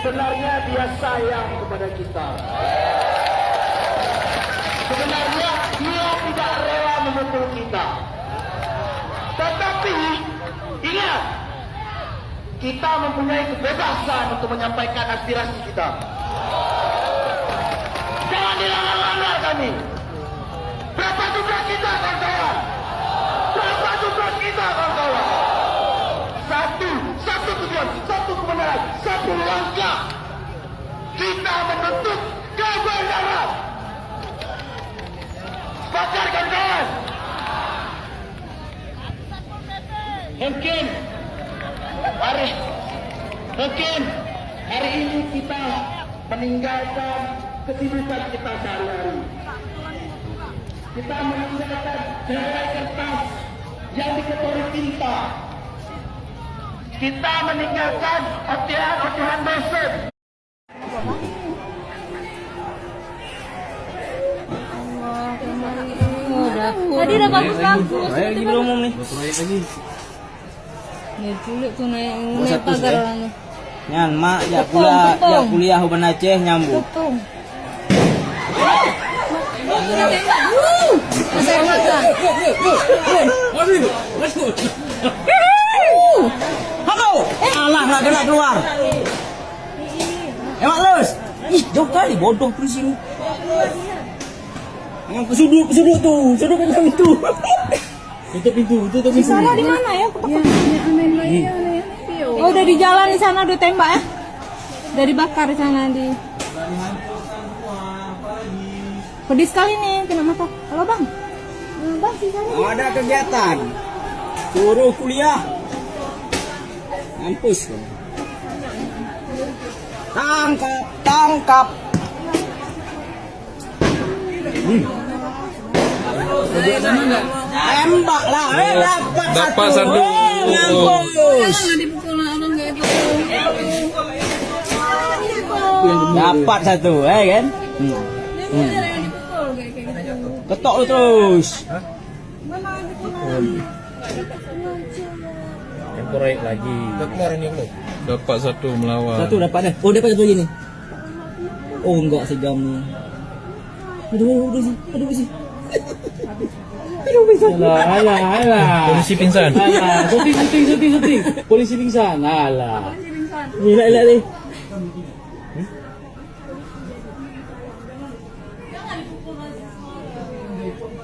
sebenarnya dia sayang kepada kita. Sebenarnya dia tidak rela memukul kita. Tetapi ingat, kita mempunyai kebebasan untuk menyampaikan aspirasi kita. Jangan dilanggar kami. Berapa jumlah kita, kawan-kawan? Berapa jumlah kita, kawan-kawan? Satu tujuan, satu kebenaran, satu langkah. Kita menuntut kebenaran. Sepakat, kawan-kawan? Mungkin hari ini kita meninggalkan kesibukan kita sehari-hari. Kita meninggalkan helai kertas yang dikotori tinta. Kita meninggalkan ocehan mesin. Tadi udah bagus-bagus. Lagi belum umum nih. Nih culik tuh naik pagar orangnya. Nyan mak ya kuliah Huban Aceh nyambung. Tutung. Halo. Alah nggak kena keluar. Emak lus. Ih jauh kali bodoh polisi ini. Yang pesuduk tuh, sudut pintu. Tutup pintu. Di sana di mana ya? Oh, udah di jalan di sana udah tembak ya? Dari bakar di sana di. Pedis sekali nih kena mata. Halo bang. Bang di sana. Ada kegiatan. Suruh kuliah. Mampus. Tangkap. Tembak lah, dapat satu. Mampus. Dapat satu, kan? Ketok lu terus. Korek lagi. Dapat satu melawan. Satu dapat deh. Oh dapat satu lagi nih. Oh enggak sejam nih. Aduh sih. Alah. Polisi pingsan. Alah, syuting. Polisi pingsan. Alah. Gila deh.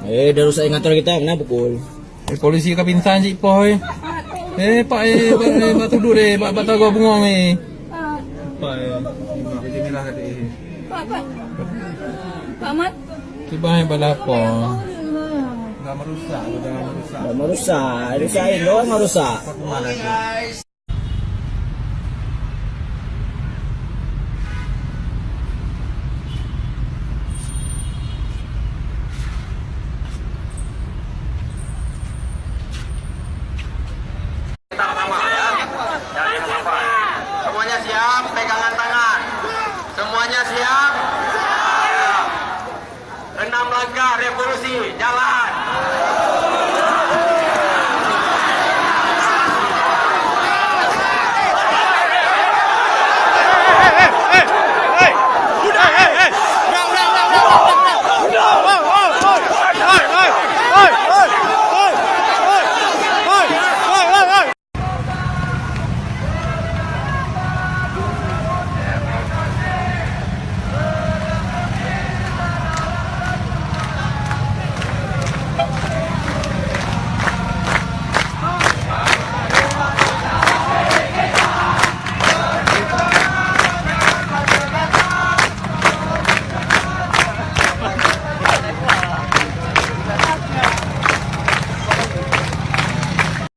Dah rusak kantor kita, kenapa pukul? Polisi ka pingsan cik poy. Pak pak tuduh deh, pak tahu bengong Pak bismillah tadi. Pak Mat. Tiba balapon. Enggak merusak. Rusakin doang merusak. Semuanya siap, pegangan tangan. Semuanya siap. 6 langkah revolusi. Jalan.